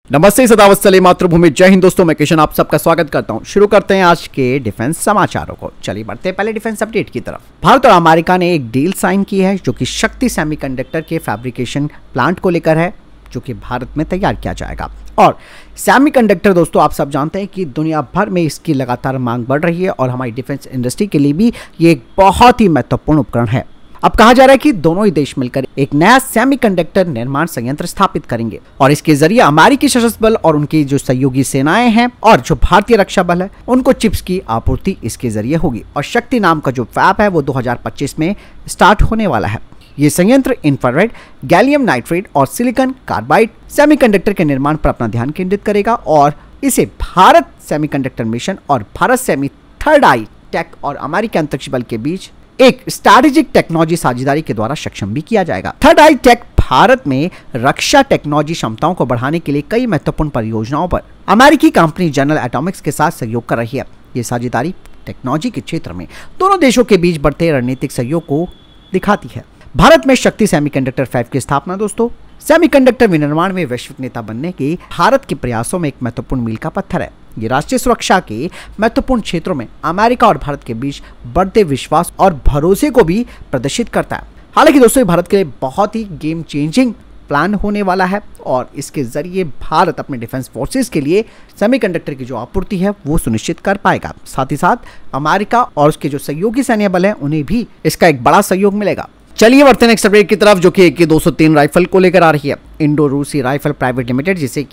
नमस्ते, सदावत सले मातृभूमि, जय हिंद दोस्तों। मैं किशन आप सबका स्वागत करता हूं। शुरू करते हैं आज के डिफेंस समाचारों को। चलिए बढ़ते हैं पहले डिफेंस अपडेट की तरफ। भारत और अमेरिका ने एक डील साइन की है जो कि शक्ति सेमीकंडक्टर के फैब्रिकेशन प्लांट को लेकर है, जो कि भारत में तैयार किया जाएगा। और सेमीकंडक्टर दोस्तों आप सब जानते हैं कि दुनिया भर में इसकी लगातार मांग बढ़ रही है और हमारी डिफेंस इंडस्ट्री के लिए भी ये एक बहुत ही महत्वपूर्ण उपकरण है। अब कहा जा रहा है कि दोनों ही देश मिलकर एक नया सेमीकंडक्टर निर्माण संयंत्र स्थापित करेंगे और इसके जरिए अमेरिकी सशस्त्र बल और उनकी जो सहयोगी सेनाएं हैं और जो भारतीय रक्षा बल है उनको चिप्स की आपूर्ति इसके जरिए होगी। और शक्ति नाम का जो फैब है वो 2025 में स्टार्ट होने वाला है। ये संयंत्र इंफ्रारेड, गैलियम नाइट्रेट और सिलिकॉन कार्बाइड सेमीकंडक्टर के निर्माण पर अपना ध्यान केंद्रित करेगा और इसे भारत सेमीकंडक्टर मिशन और Bharat semi third I tech और अमेरिकी अंतरिक्ष बल के बीच एक स्ट्रैटेजिक टेक्नोलॉजी साझेदारी के द्वारा सक्षम भी किया जाएगा। थर्ड आई टेक भारत में रक्षा टेक्नोलॉजी क्षमताओं को बढ़ाने के लिए कई महत्वपूर्ण परियोजनाओं पर अमेरिकी कंपनी जनरल एटॉमिक्स के साथ सहयोग कर रही है। ये साझेदारी टेक्नोलॉजी के क्षेत्र में दोनों देशों के बीच बढ़ते रणनीतिक सहयोग को दिखाती है। भारत में शक्ति सेमीकंडक्टर फैब की स्थापना दोस्तों सेमीकंडक्टर विनिर्माण में वैश्विक नेता बनने के भारत के प्रयासों में एक महत्वपूर्ण मील का पत्थर है। ये राष्ट्रीय सुरक्षा के महत्वपूर्ण क्षेत्रों में अमेरिका और भारत के बीच बढ़ते विश्वास और भरोसे को भी प्रदर्शित करता है। हालांकि दोस्तों ये भारत के लिए बहुत ही गेम चेंजिंग प्लान होने वाला है और इसके जरिए भारत अपने डिफेंस फोर्सेस के लिए सेमीकंडक्टर की जो आपूर्ति है वो सुनिश्चित कर पाएगा। साथ ही साथ अमेरिका और उसके जो सहयोगी सैन्य बल है उन्हें भी इसका एक बड़ा सहयोग मिलेगा। चलिए बढ़ते हैं नेक्स्ट अपडेट की तरफ, जो कि AK-203 राइफल को लेकर आ रही है। इंडो रूसी राइफल प्राइवेट लिमिटेड जिसे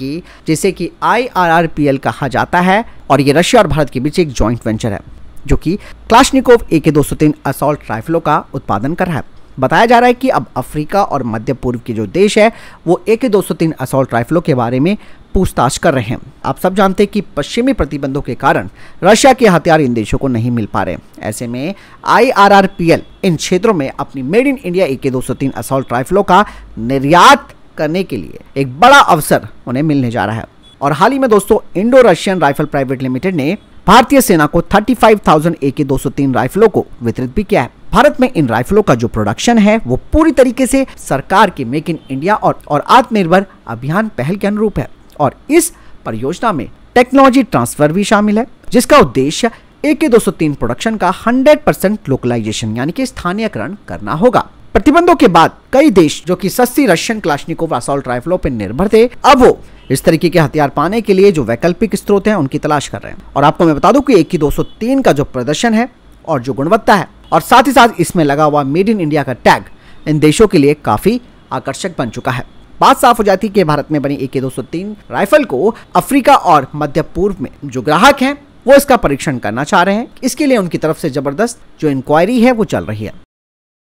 कि IRRPL कहा जाता है और ये रशिया और भारत के बीच एक जॉइंट वेंचर है जो कि क्लाशनिकोव AK-203 असॉल्ट राइफलों का उत्पादन कर रहा है। बताया जा रहा है कि अब अफ्रीका और मध्य पूर्व के जो देश है वो AK-203 असॉल्ट राइफलों के बारे में पूछताछ कर रहे हैं। आप सब जानते हैं कि पश्चिमी प्रतिबंधों के कारण रशिया के हथियार इन देशों को नहीं मिल पा रहे। ऐसे में IRRPL इन क्षेत्रों में अपनी made in India AK-203 assault राइफलों का निर्यात करने के लिए एक बड़ा अवसर उन्हें मिलने जा रहा है। और हाल ही में दोस्तों Indo Russian rifle private limited ने भारतीय सेना को 35,000 AK-203 राइफलों को वितरित भी किया है। भारत में इन राइफलों का जो प्रोडक्शन है वो पूरी तरीके से सरकार के मेक इन इंडिया और आत्मनिर्भर अभियान पहल के अनुरूप है और इस परियोजना में टेक्नोलॉजी ट्रांसफर भी शामिल है, जिसका उद्देश्य AK-203 प्रोडक्शन का 100% लोकलाइजेशन यानी कि स्थानीयकरण करना होगा। प्रतिबंधों के बाद कई देश जो कि सस्ती रशियन क्लाशनिकोव असॉल्ट राइफलों पर निर्भर थे, अब वो इस तरीके के हथियार पाने के लिए जो वैकल्पिक स्रोत हैं उनकी तलाश कर रहे हैं। और आपको मैं बता दूं कि AK-203 का जो प्रदर्शन है और जो गुणवत्ता है और साथ ही साथ इसमें लगा हुआ मेड इन इंडिया का टैग इन देशों के लिए काफी आकर्षक बन चुका है। बात साफ हो जाती है कि भारत में बनी AK-203 राइफल को अफ्रीका और मध्य पूर्व में जो ग्राहक हैं वो इसका परीक्षण करना चाह रहे हैं। इसके लिए उनकी तरफ से जबरदस्त जो इंक्वायरी है वो चल रही है।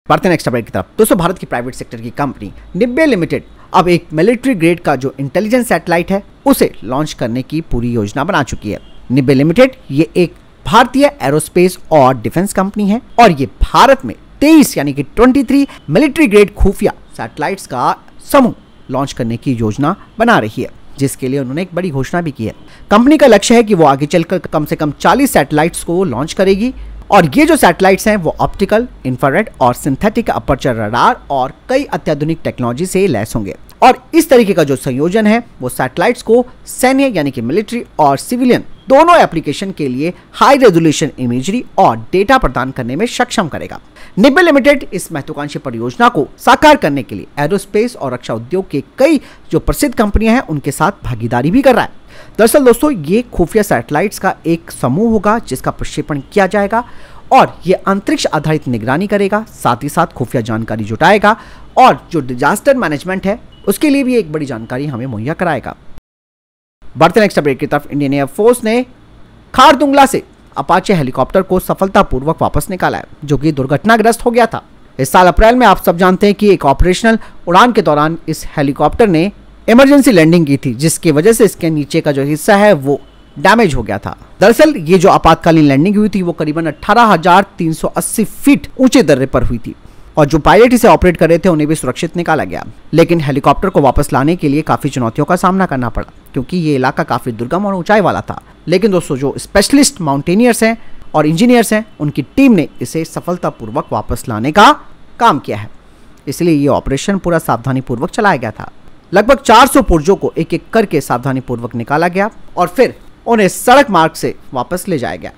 बढ़ते नेक्स्ट अपडेट की तरफ। दोस्तों भारत की प्राइवेट सेक्टर की कंपनी निब्बे लिमिटेड अब एक मिलिट्री ग्रेड का जो इंटेलिजेंस सैटेलाइट है उसे लॉन्च करने की पूरी योजना बना चुकी है। निब्बे लिमिटेड ये एक भारतीय एरोस्पेस और डिफेंस कंपनी है और ये भारत में 23 यानी कि 23 मिलिट्री ग्रेड खुफिया सैटेलाइट्स का समूह लॉन्च करने की योजना बना रही है, जिसके लिए उन्होंने एक बड़ी घोषणा भी की है। कंपनी का लक्ष्य है कि वो आगे चलकर कम से कम 40 सैटेलाइट्स को लॉन्च करेगी और ये जो सैटेलाइट्स हैं वो ऑप्टिकल, इंफ्रारेड और सिंथेटिक अपर्चर रडार और कई अत्याधुनिक टेक्नोलॉजी से लैस होंगे। और इस तरीके का जो संयोजन है वो सैटेलाइट्स को सैन्य यानी कि मिलिट्री और सिविलियन दोनों एप्लीकेशन के लिए हाई रेजोल्यूशन इमेजरी और डेटा प्रदान करने में सक्षम करेगा। निब्बे लिमिटेड इस महत्वाकांक्षी परियोजना को साकार करने के लिए एरोस्पेस और रक्षा उद्योग के कई जो प्रसिद्ध कंपनियां हैं उनके साथ भागीदारी भी कर रहा है। दरअसल दोस्तों ये खुफिया सैटेलाइट्स का एक समूह होगा जिसका प्रक्षेपण किया जाएगा और ये अंतरिक्ष आधारित निगरानी करेगा, साथ ही साथ खुफिया जानकारी जुटाएगा और जो डिजास्टर मैनेजमेंट है उसके लिए भी एक बड़ी जानकारी हमें मुहैया कराएगा। बढ़ते नेक्स्ट अपडेट की तरफ। इंडियन एयरफोर्स ने खारदुंगला से अपाचे हेलीकॉप्टर को सफलतापूर्वक वापस निकाला है जो कि दुर्घटनाग्रस्त हो गया था। इस साल अप्रैल में आप सब जानते हैं कि एक ऑपरेशनल उड़ान के दौरान इस हेलीकॉप्टर ने इमरजेंसी लैंडिंग की थी, जिसकी वजह से इसके नीचे का जो हिस्सा है वो डैमेज हो गया था। दरअसल ये जो आपातकालीन लैंडिंग हुई थी वो करीबन 18,380 फीट ऊंचे दर्रे पर हुई थी और जो पायलट इसे ऑपरेट कर रहे थे उन्हें भी सुरक्षित निकाला गया। लेकिन हेलीकॉप्टर को वापस लाने के लिए काफी चुनौतियों का सामना करना पड़ा क्योंकि ये इलाका काफी दुर्गम और ऊंचाई वाला था। लेकिन दोस्तों जो स्पेशलिस्ट माउंटेनियर्स हैं और इंजीनियर्स हैं उनकी टीम ने इसे सफलतापूर्वक वापस लाने का काम किया है, इसलिए ये ऑपरेशन पूरा सावधानी पूर्वक चलाया गया था। लगभग 400 पुर्जों को एक एक करके सावधानी पूर्वक निकाला गया और फिर उन्हें सड़क मार्ग से वापस ले जाया गया।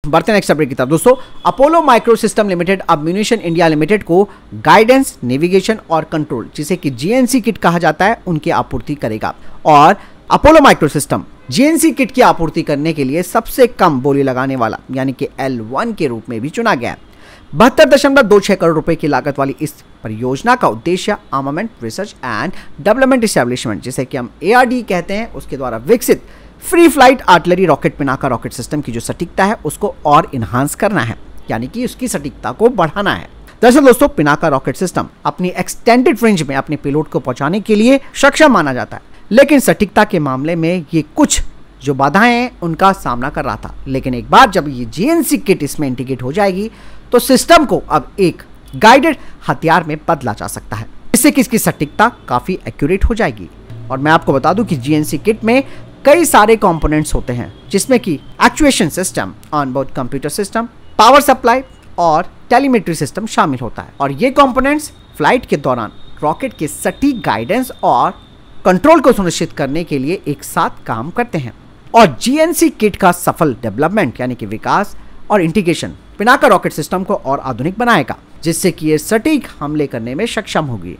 बढ़ते नेक्स्ट अपडेट की तरफ दोस्तों, अपोलो माइक्रो सिस्टम लिमिटेड अब म्यूनिशन इंडिया लिमिटेड को गाइडेंस, नेविगेशन और कंट्रोल, जिसे कि जीएनसी किट कहा जाता है, उनकी आपूर्ति करेगा। और Apollo micro system GNC kit की आपूर्ति करने के लिए सबसे कम बोली लगाने वाला यानी कि L1 के रूप में भी चुना गया है। 72.26 करोड़ रुपए की लागत वाली इस परियोजना का उद्देश्य armament research and development establishment, जिसे कि हम ARD कहते हैं, उसके द्वारा विकसित free flight artillery rocket Pinaka rocket system की जो सटीकता है उसको और इन्हांस करना है, यानी कि उसकी सटीकता को बढ़ाना है। दरअसल दोस्तों, पिनाका रॉकेट सिस्टम अपनी एक्सटेंडेड रेंज में अपने पेलोड को पहुंचाने के लिए सक्षम माना जाता है, लेकिन सटीकता के मामले में ये कुछ जो बाधाएं हैं उनका सामना कर रहा था। लेकिन एक बार जब ये जीएनसी किट इसमें इंटीग्रेट हो जाएगी तो सिस्टम को अब एक गाइडेड हथियार में बदला जा सकता है, जिससे कि इसकी सटीकता काफी एक्यूरेट हो जाएगी। और मैं आपको बता दूं कि जीएनसी किट में कई सारे कंपोनेंट्स होते हैं, जिसमें कि actuation system, onboard computer system, power supply और टेलीमेट्री सिस्टम शामिल होता है। और ये कंपोनेंट्स फ्लाइट के दौरान रॉकेट के सटीक गाइडेंस और कंट्रोल को सुनिश्चित करने के लिए एक साथ काम करते हैं। और जीएनसी किट का सफल डेवलपमेंट यानी कि विकास और इंटीग्रेशन पिनाका रॉकेट सिस्टम को और आधुनिक बनाएगा, जिससे कि ये सटीक हमले करने में सक्षम होगी।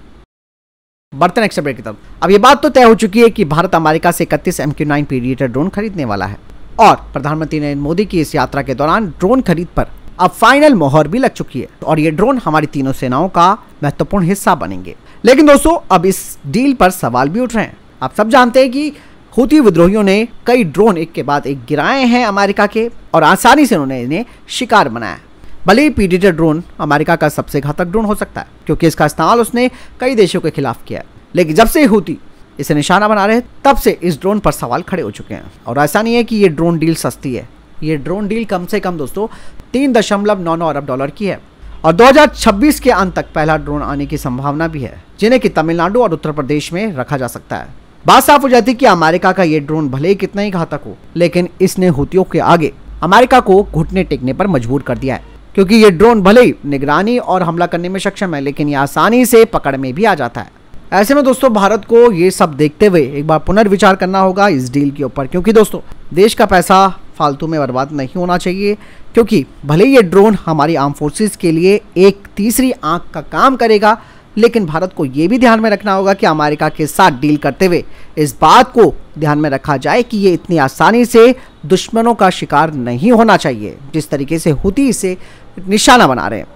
बढ़ते नेक्स्ट अपडेट की तरफ। अब ये बात तो तय हो चुकी है कि भारत अमेरिका से 31 MQ-9 प्रीडेटर ड्रोन खरीदने वाला है और प्रधानमंत्री नरेंद्र मोदी की इस यात्रा के दौरान ड्रोन खरीद पर अब फाइनल मोहर भी लग चुकी है और ये ड्रोन हमारी तीनों सेनाओं का महत्वपूर्ण हिस्सा बनेंगे। लेकिन दोस्तों, अब इस डील पर सवाल भी उठ रहे हैं। आप सब जानते हैं कि हूती विद्रोहियों ने कई ड्रोन एक के बाद एक गिराए हैं अमेरिका के और आसानी से उन्होंने इन्हें शिकार बनाया। भले ही प्रीडेटर ड्रोन अमेरिका का सबसे घातक ड्रोन हो सकता है, क्योंकि इसका इस्तेमाल उसने कई देशों के खिलाफ किया है, लेकिन जब से हूती इसे निशाना बना रहे तब से इस ड्रोन पर सवाल खड़े हो चुके हैं। और ऐसा नहीं है कि ये ड्रोन डील सस्ती है, ये ड्रोन डील कम से कम दोस्तों 3.99 अरब डॉलर की है और 2026 के अंत तक पहला ड्रोन आने की संभावना भी है, जिन्हें कि तमिलनाडु और उत्तर प्रदेश में रखा जा सकता है। बात साफ हो जाती है कि अमेरिका का ये ड्रोन भले ही कितना ही घातक हो, लेकिन इसने हूतियों के आगे अमेरिका को घुटने टेकने पर मजबूर कर दिया है, क्योंकि ये ड्रोन भले ही निगरानी और हमला करने में सक्षम है, लेकिन ये आसानी से पकड़ में भी आ जाता है। ऐसे में दोस्तों, भारत को ये सब देखते हुए एक बार पुनर्विचार करना होगा इस डील के ऊपर, क्योंकि दोस्तों देश का पैसा फालतू में बर्बाद नहीं होना चाहिए। क्योंकि भले ही ये ड्रोन हमारी आर्म फोर्सेस के लिए एक तीसरी आंख का काम करेगा, लेकिन भारत को ये भी ध्यान में रखना होगा कि अमेरिका के साथ डील करते हुए इस बात को ध्यान में रखा जाए कि ये इतनी आसानी से दुश्मनों का शिकार नहीं होना चाहिए, जिस तरीके से हूती इसे निशाना बना रहे हैं।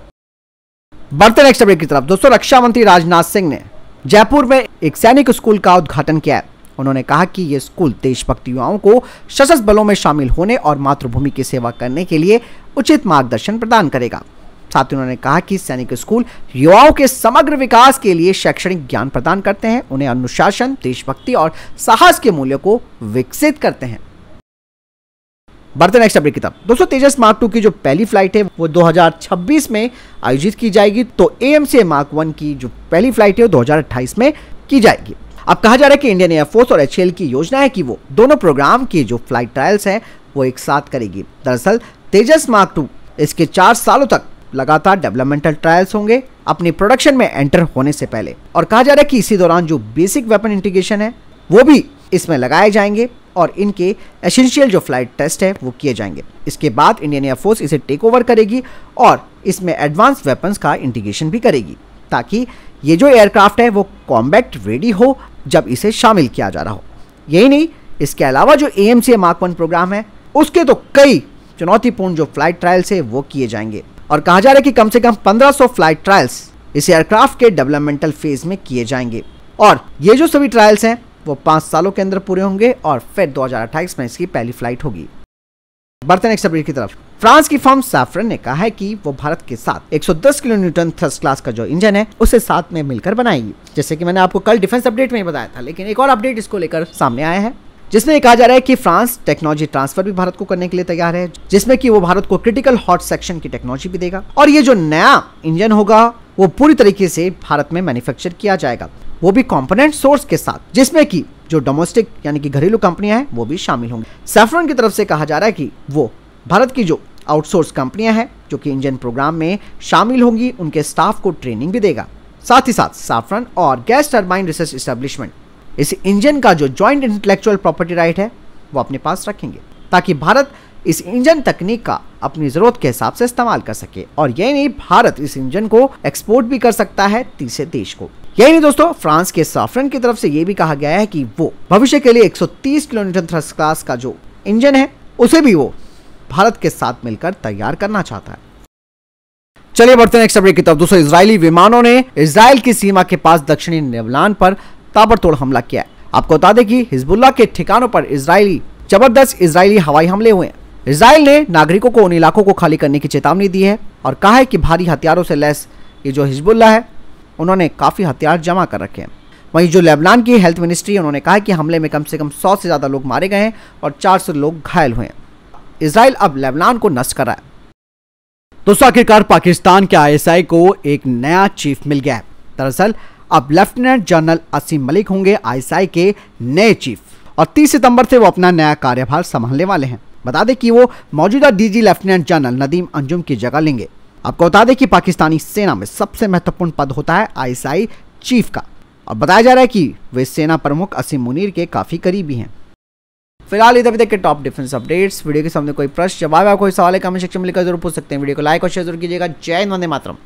बढ़ते नेक्स्ट अपडेट की तरफ दोस्तों, रक्षा मंत्री राजनाथ सिंह ने जयपुर में एक सैनिक स्कूल का उद्घाटन किया है। उन्होंने कहा कि यह स्कूल देशभक्ति युवाओं को सशस्त्र बलों में शामिल होने और मातृभूमि की सेवा करने के लिए उचित मार्गदर्शन प्रदान करेगा। साथ ही उन्होंने कहा कि सैनिक स्कूल युवाओं के समग्र विकास के लिए शैक्षणिक ज्ञान प्रदान करते हैं, उन्हें अनुशासन, देशभक्ति और साहस के मूल्यों को विकसित करते हैं। बढ़ते नेक्स्ट अपडेट की तरफ दोस्तों, तेजस मार्क 2 की जो पहली फ्लाइट है वो 2026 में आयोजित की जाएगी, तो AMCA मार्क 1 की जो पहली फ्लाइट है वो 2028 में की जाएगी। अब कहा जा रहा है कि इंडियन एयरफोर्स और HAL की योजना है कि वो दोनों प्रोग्राम की जो फ्लाइट ट्रायल्स हैं वो एक साथ करेगी। दरअसल तेजस मार्क 2 इसके 4 सालों तक लगातार डेवलपमेंटल ट्रायल्स होंगे अपनी प्रोडक्शन में एंटर होने से पहले, और कहा जा रहा है कि इसी दौरान जो बेसिक वेपन इंटीग्रेशन है वो भी इसमें लगाए जाएंगे और इनके एसेंशियल जो फ्लाइट टेस्ट है वो किए जाएंगे। इसके बाद इंडियन एयरफोर्स इसे टेक ओवर करेगी और इसमें एडवांस वेपन्स का इंटीग्रेशन भी करेगी, ताकि ये जो एयरक्राफ्ट है वो कॉम्बैट रेडी हो जब इसे शामिल किया जा रहा हो। यही नहीं, इसके अलावा जो AMCA मार्क 1 प्रोग्राम है उसके तो कई चुनौतीपूर्ण जो फ्लाइट ट्रायल्स है वो किए जाएंगे, और कहा जा रहा है कि कम से कम 1500 फ्लाइट ट्रायल्स इस एयरक्राफ्ट के डेवलपमेंटल फेज में किए जाएंगे, और ये जो सभी ट्रायल्स हैं वो 5 सालों के अंदर पूरे होंगे और फिर 2028 में इसकी पहली फ्लाइट होगी। बढ़ते नेक्स्ट अपडेट की तरफ, फ्रांस की फर्म सैफ्रन ने कहा है कि वो भारत के साथ 110 किलो न्यूटन थ्रस्ट क्लास का जो इंजन है उसे साथ में मिलकर बनाएगी, जैसे कि मैंने आपको कल डिफेंस अपडेट में बताया था। लेकिन एक और अपडेट इसको लेकर सामने आया है, जिसमें कहा जा रहा है कि फ्रांस टेक्नोलॉजी ट्रांसफर भी भारत को करने के लिए तैयार है, जिसमें कि वो भारत को क्रिटिकल हॉट सेक्शन की टेक्नोलॉजी भी देगा, और ये जो नया इंजन होगा वो पूरी तरीके से भारत में मैन्युफैक्चर किया जाएगा, वो भी कंपोनेंट सोर्स के साथ, जिसमें कि जो डोमेस्टिक यानी कि घरेलू कंपनियां हैं वो भी शामिल होंगी। सैफ्रन की तरफ से कहा जा रहा है कि वो भारत की जो आउटसोर्स कंपनियां हैं जो कि इंजन प्रोग्राम में शामिल होंगी उनके स्टाफ को ट्रेनिंग भी देगा। साथ ही साथ सैफरन और गैस टरबाइन रिसर्च एस्टेब्लिशमेंट इस इंजन का जो ज्वाइंट इंटेलेक्चुअल प्रॉपर्टी राइट है वो अपने पास रखेंगे, ताकि भारत इस इंजन तकनीक का अपनी जरूरत के हिसाब से इस्तेमाल कर सके। और यही नहीं, भारत इस इंजन को एक्सपोर्ट भी कर सकता है तीसरे देश को। यही नहीं दोस्तों, फ्रांस के सैफरन की तरफ से यह भी कहा गया है कि वो भविष्य के लिए 130 किलोन्यूटन थ्रस्ट क्लास का जो इंजन है उसे भी वो भारत के साथ मिलकर तैयार करना चाहता है। चलिए बढ़ते हैं नेक्स्ट अपडेट की तरफ। दोस्तों, इजरायली विमानों ने इजराइल की सीमा के पास दक्षिणी लेबनान पर ताबड़तोड़ हमला किया है। आपको बता दें कि हिजबुल्लाह के ठिकानों पर जबरदस्त इजरायली हवाई हमले हुए हैं। इजराइल ने नागरिकों को उन इलाकों को खाली करने की चेतावनी दी है और कहा है कि भारी हथियारों से लैस ये जो हिजबुल्लाह है उन्होंने काफी हथियार जमा कर रखे हैं। वहीं जो लेबनान की हेल्थ मिनिस्ट्री उन्होंने कहा है कि हमले में कम से कम 100 से ज्यादा लोग मारे गए हैं और 400 लोग घायल हुए हैं। इजराइल अब लेबनान को नष्ट कर रहा है। दोस्तों, आखिरकार पाकिस्तान के आईएसआई को एक नया चीफ मिल गया है। दरअसल अब लेफ्टिनेंट जनरल असीम मलिक होंगे आईएसआई के नए चीफ और 30 सितंबर से वो अपना नया कार्यभार संभालने वाले हैं। बता दें कि वो मौजूदा DG lieutenant general Nadeem Anjum की जगह लेंगे। आपको बता दें कि पाकिस्तानी सेना में सबसे महत्वपूर्ण पद होता है आईएसआई चीफ का और बताया जा रहा है कि वे सेना प्रमुख असीम मुनीर के काफी करीबी हैं। फिलहाल इधर तक के टॉप डिफेंस अपडेट्स। वीडियो के सामने कोई प्रश्न जवाब या कोई सवाल है कमेंट सेक्शन में लिखकर जरूर पूछ सकते हैं। वीडियो को लाइक और शेयर जरूर कीजिएगा। जय हिंद, वंदे मातरम।